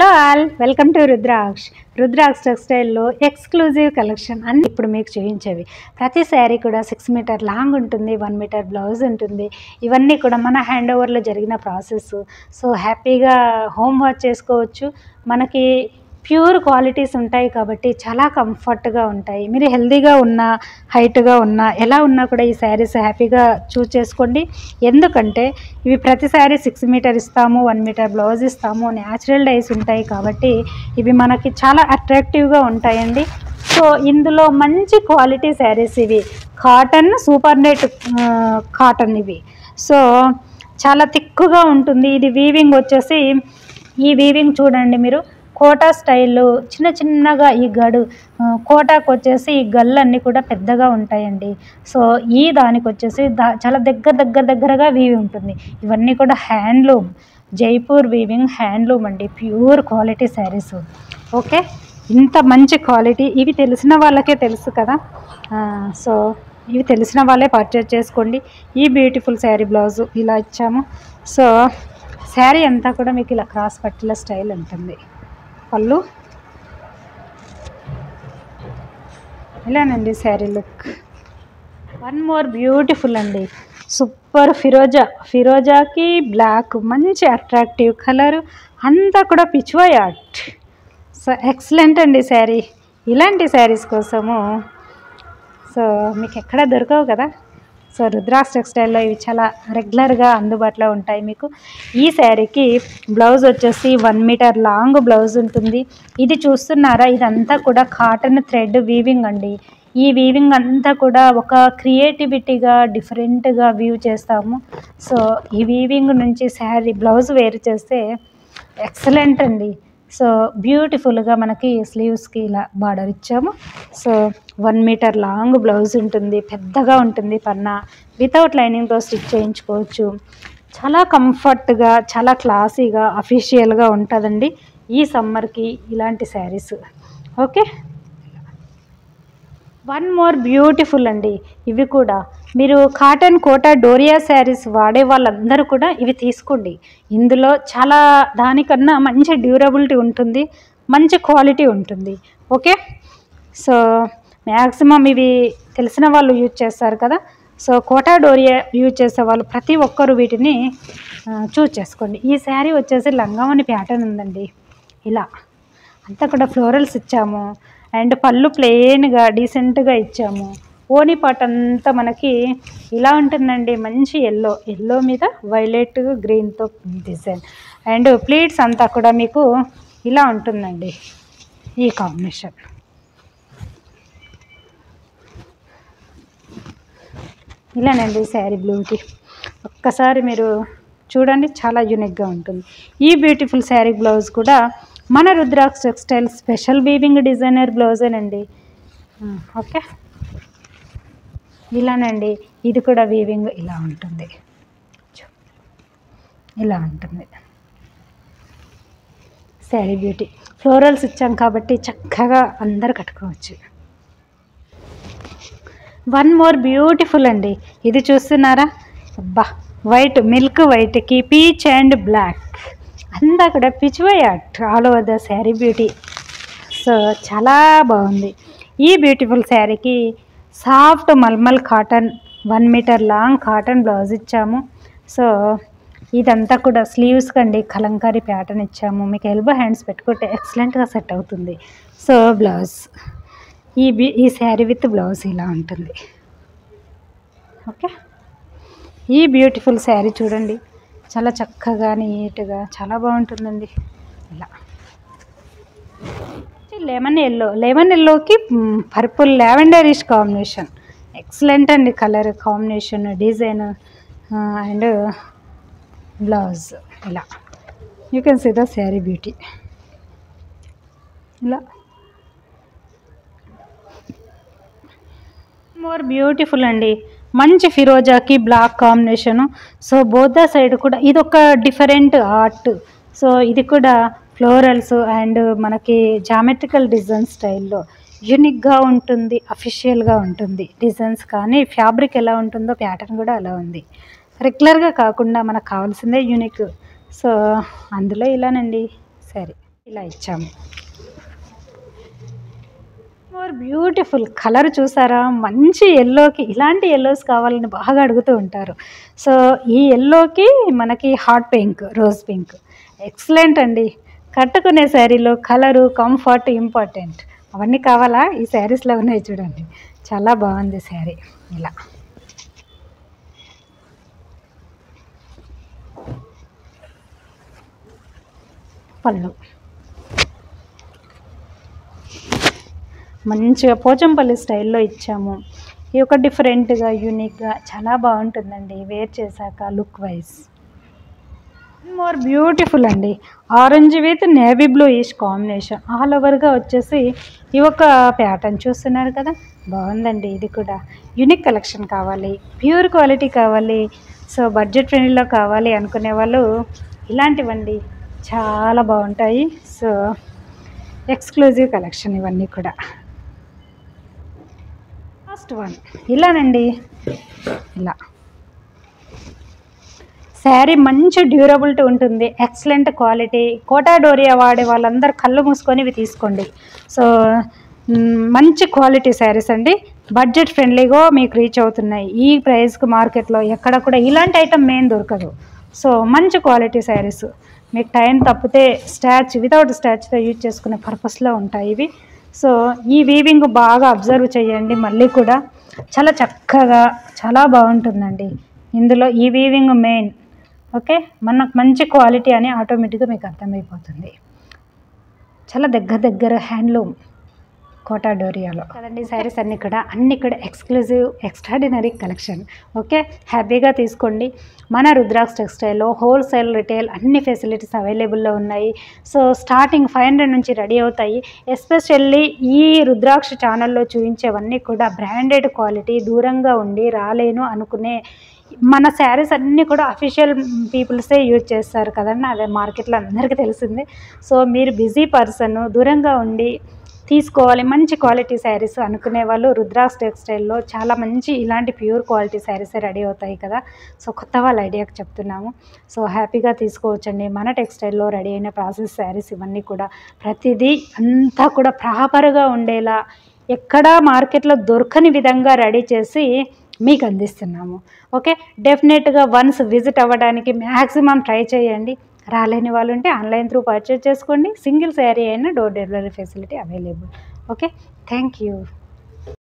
Hello all, welcome to Rudraksha టెక్స్టైల్లో exclusive collection అన్ని ఇప్పుడు మీకు చూపించేవి. ప్రతి శారీ కూడా 6 మీటర్ లాంగ్ ఉంటుంది, 1 మీటర్ బ్లౌజ్ ఉంటుంది. ఇవన్నీ కూడా మన హ్యాండ్ ఓవర్లో జరిగిన ప్రాసెస్. సో హ్యాపీగా హోమ్ వాష్ చేసుకోవచ్చు. మనకి ప్యూర్ క్వాలిటీస్ ఉంటాయి కాబట్టి చాలా కంఫర్ట్గా ఉంటాయి. మీరు హెల్తీగా ఉన్నా, హైట్గా ఉన్నా, ఎలా ఉన్నా కూడా ఈ శారీస్ హ్యాపీగా చూస్ చేసుకోండి. ఎందుకంటే ఇవి ప్రతి శారీ 6 మీటర్ ఇస్తాము, 1 మీటర్ బ్లౌజ్ ఇస్తాము, న్యాచురల్ డైస్ ఉంటాయి కాబట్టి ఇవి మనకి చాలా అట్రాక్టివ్గా ఉంటాయండి. సో ఇందులో మంచి క్వాలిటీ శారీస్ ఇవి. కాటన్, సూపర్ నెట్ కాటన్ ఇవి. సో చాలా థిక్గా ఉంటుంది. ఇది వీవింగ్ వచ్చేసి, ఈ వీవింగ్ చూడండి మీరు, కోటా స్టైల్లో చిన్న చిన్నగా ఈ కోటాకు వచ్చేసి ఈ గళ్ళన్నీ కూడా పెద్దగా ఉంటాయండి. సో ఈ దానికి వచ్చేసి చాలా దగ్గరగా వీవి ఉంటుంది. ఇవన్నీ కూడా హ్యాండ్లూమ్, జైపూర్ వీవింగ్ హ్యాండ్లూమ్ అండి, ప్యూర్ క్వాలిటీ శారీస్. ఓకే, ఇంత మంచి క్వాలిటీ ఇవి తెలిసిన వాళ్ళకే తెలుసు కదా. సో ఇవి తెలిసిన వాళ్ళే పర్చేజ్ చేసుకోండి. ఈ బ్యూటిఫుల్ శారీ బ్లౌజు ఇలా ఇచ్చాము. సో శారీ అంతా కూడా మీకు ఇలా క్రాస్ పట్టిల స్టైల్ ఉంటుంది. పళ్ళు ఇలానండి sari look. One more beautiful అండి, సూపర్ ఫిరోజాకి బ్లాక్, మంచి అట్రాక్టివ్ కలర్, అంతా కూడా పిచ్వాయ్ ఆర్ట్. సో ఎక్సలెంట్ అండి శారీ. ఇలాంటి శారీస్ కోసము సో మీకు ఎక్కడ దొరకవు కదా. సో రుద్రాక్ష టెక్స్టైల్లో ఇవి చాలా రెగ్యులర్గా అందుబాటులో ఉంటాయి మీకు. ఈ శారీకి బ్లౌజ్ వచ్చేసి 1 మీటర్ లాంగ్ బ్లౌజ్ ఉంటుంది. ఇది చూస్తున్నారా, ఇదంతా కూడా కాటన్ థ్రెడ్ వీవింగ్ అండి. ఈ వీవింగ్ అంతా కూడా ఒక క్రియేటివిటీగా డిఫరెంట్గా వీవ్ చేస్తాము. సో ఈ వీవింగ్ నుంచి శారీ బ్లౌజ్ వేరు చేస్తే ఎక్సలెంట్ అండి. సో బ్యూటిఫుల్గా మనకి స్లీవ్స్కి ఇలా బార్డర్ ఇచ్చాము. సో 1 మీటర్ లాంగ్ బ్లౌజ్ ఉంటుంది, పెద్దగా ఉంటుంది పన్నా. వితౌట్ లైనింగ్తో స్టిచ్ చేయించుకోవచ్చు. చాలా కంఫర్ట్గా, చాలా క్లాసీగా, అఫీషియల్గా ఉంటుందండి ఈ సమ్మర్కి ఇలాంటి saris. Okay, one more beautiful అండి. ఇవి కూడా మీరు కాటన్ కోటా డోరియా శారీస్ వాడే వాళ్ళందరూ కూడా ఇవి తీసుకోండి. ఇందులో చాలా దానికన్నా మంచి డ్యూరబిలిటీ ఉంటుంది, మంచి క్వాలిటీ ఉంటుంది. ఓకే, సో మ్యాక్సిమం ఇవి తెలిసిన వాళ్ళు యూజ్ చేస్తారు కదా. సో కోటా డోరియా యూజ్ చేసే వాళ్ళు ప్రతి ఒక్కరు వీటిని చూజ్ చేసుకోండి. ఈ శారీ వచ్చేసి లంగావని ప్యాటర్న్ ఉందండి. ఇలా అంతా కూడా ఫ్లోరల్స్ ఇచ్చాము, అండ్ పళ్ళు ప్లెయిన్గా డీసెంట్గా ఇచ్చాము. ఓనీ పాట్ అంతా మనకి ఇలా ఉంటుందండి, మంచి ఎల్లో మీద వైలెట్ గ్రీన్తో డిజైన్, అండ్ ప్లీట్స్ అంతా కూడా మీకు ఇలా ఉంటుందండి ఈ కాంబినేషన్. ఇలానండి శారీ బ్లూకి. ఒక్కసారి మీరు చూడండి, చాలా యూనిక్గా ఉంటుంది. ఈ బ్యూటిఫుల్ శారీ బ్లౌజ్ కూడా మన Rudraksha textile special weaving designer బ్లౌజేనండి. ఓకే, ఇలానండి, ఇది కూడా వీవింగ్ ఇలా ఉంటుంది, ఇలా ఉంటుంది శారీ బ్యూటీ. ఫ్లోరల్స్ ఇచ్చాం కాబట్టి చక్కగా అందరు కట్టుకోవచ్చు. వన్ మోర్ బ్యూటిఫుల్ అండి, ఇది చూస్తున్నారా, అబ్బా, వైట్, మిల్క్ వైట్కి పీచ్ అండ్ బ్లాక్ అంతా కూడా Pichwai art all over the sari beauty. So చాలా బాగుంది. ఈ బ్యూటిఫుల్ శారీకి soft mulmul cotton 1 metre long cotton blouse ఇచ్చాము. సో ఇదంతా కూడా స్లీవ్స్ కండి కలంకారీ ప్యాటర్న్ ఇచ్చాము. మీకు ఎల్బో హ్యాండ్స్ పెట్టుకుంటే ఎక్సలెంట్గా సెట్ అవుతుంది. సో బ్లౌజ్ ఈ శారీ విత్ బ్లౌజ్ ఇలా ఉంటుంది. ఓకే, ఈ బ్యూటిఫుల్ శారీ చూడండి, చాలా చక్కగా నీట్గా చాలా బాగుంటుందండి. ఇలా లెమన్ ఎల్లోకి పర్పుల్ లావెండరిష్ కాంబినేషన్, ఎక్సలెంట్ అండి colour combination, design and blouse ఇలా. You can see the sari beauty. ఇలా మోర్ బ్యూటిఫుల్ అండి, మంచి ఫిరోజాకి black combination. So both the side కూడా ఇది ఒక డిఫరెంట్ ఆర్ట్. సో ఇది కూడా ఫ్లోరల్స్ అండ్ మనకి జామెట్రికల్ డిజైన్ స్టైల్లో యూనిక్గా ఉంటుంది, అఫీషియల్గా ఉంటుంది డిజైన్స్. కానీ ఫ్యాబ్రిక్ ఎలా ఉంటుందో ప్యాటర్న్ కూడా అలా ఉంది. రెగ్యులర్గా కాకుండా మనకు కావాల్సిందే యూనిక్. సో అందులో ఇలానండి శారీ. ఇలా ఇచ్చాము. మోర్ బ్యూటిఫుల్ కలర్ చూసారా, మంచి ఎల్లోకి ఇలాంటి ఎల్లోస్ కావాలని బాగా అడుగుతూ ఉంటారు. సో ఈ ఎల్లోకి మనకి hot pink, rose pink excellent అండి. కట్టుకునే శారీలో కలరు, కంఫర్ట్ ఇంపార్టెంట్. అవన్నీ కావాలా? ఈ శారీస్లో ఉన్నాయి చూడండి, చాలా బాగుంది శారీ. ఇలా పళ్ళు మంచిగా పోచంపల్లి స్టైల్లో ఇచ్చాము. ఈ ఒక డిఫరెంట్గా, యూనిక్గా చాలా బాగుంటుందండి వేర్ చేశాక లుక్ వైజ్. మోర్ బ్యూటిఫుల్ అండి, orange with navy blue ish combination. All ఓవర్గా వచ్చేసి ఈ ఒక ప్యాటర్న్ చూస్తున్నారు కదా, బాగుందండి. ఇది కూడా యూనిక్ కలెక్షన్ కావాలి, ప్యూర్ క్వాలిటీ కావాలి, సో బడ్జెట్ ఫ్రెండ్లీలో కావాలి అనుకునే వాళ్ళు ఇలాంటివండి చాలా బాగుంటాయి. సో ఎక్స్క్లూజివ్ కలెక్షన్ ఇవన్నీ కూడా. ఫస్ట్ వన్ ఇలానండి, ఇలా శారీ మంచి డ్యూరబిలిటీ ఉంటుంది, ఎక్సలెంట్ క్వాలిటీ. కోటా డోరియా వాడే వాళ్ళందరూ కళ్ళు మూసుకొని ఇవి తీసుకోండి. సో మంచి క్వాలిటీ శారీస్ అండి, బడ్జెట్ ఫ్రెండ్లీగా మీకు రీచ్ అవుతున్నాయి. ఈ ప్రైస్కి మార్కెట్లో ఎక్కడ కూడా ఇలాంటి ఐటమ్ మెయిన్ దొరకదు. సో మంచి క్వాలిటీ శారీస్, మీకు టైం తప్పితే స్టాచ్ వితౌట్ స్టాచ్తో యూజ్ చేసుకునే పర్పస్లో ఉంటాయి ఇవి. సో ఈ వీవింగ్ బాగా అబ్జర్వ్ చేయండి, మళ్ళీ కూడా చాలా చక్కగా చాలా బాగుంటుందండి. ఇందులో ఈ వీవింగ్ మెయిన్. ఓకే, మనకు మంచి క్వాలిటీ అని ఆటోమేటిక్గా మీకు అర్థమైపోతుంది. చాలా దగ్గర హ్యాండ్లూమ్ కోటా డోరియాలో కదండి శారీస్ అన్నీ కూడా ఎక్స్క్లూజివ్ ఎక్స్ట్రాడినరీ కలెక్షన్. ఓకే, హ్యాపీగా తీసుకోండి. మన రుద్రాక్ష టెక్స్టైల్లో హోల్సేల్, రిటైల్ అన్ని ఫెసిలిటీస్ అవైలబుల్లో ఉన్నాయి. సో స్టార్టింగ్ 500 నుంచి రెడీ అవుతాయి. ఎస్పెషల్లీ ఈ రుద్రాక్ష ఛానల్లో చూపించేవన్నీ కూడా బ్రాండెడ్ క్వాలిటీ. దూరంగా ఉండి రాలేను అనుకునే మన శారీస్ అన్నీ కూడా అఫీషియల్ పీపుల్సే యూజ్ చేస్తారు కదండి, అదే మార్కెట్లో అందరికీ తెలిసిందే. సో మీరు బిజీ పర్సన్, దూరంగా ఉండి తీసుకోవాలి మంచి క్వాలిటీ శారీస్ అనుకునే వాళ్ళు రుద్రాక్ష టెక్స్టైల్లో చాలా మంచి ఇలాంటి ప్యూర్ క్వాలిటీ శారీసే రెడీ అవుతాయి కదా. సో కొత్త వాళ్ళ ఐడియాకి చెప్తున్నాము. సో హ్యాపీగా తీసుకోవచ్చండి. మన టెక్స్టైల్లో రెడీ అయిన ప్రాసెస్ శారీస్ ఇవన్నీ కూడా ప్రతిదీ అంతా కూడా ప్రాపర్గా ఉండేలా, ఎక్కడా మార్కెట్లో దొరకని విధంగా రెడీ చేసి మీకు అందిస్తున్నాము. ఓకే, డెఫినెట్గా వన్స్ విజిట్ అవ్వడానికి మ్యాక్సిమం ట్రై చేయండి. రాలేని వాళ్ళు ఉంటే ఆన్లైన్ త్రూ పర్చేజ్ చేసుకోండి. సింగిల్ శారీ అయినా door delivery facility available. Okay, thank you.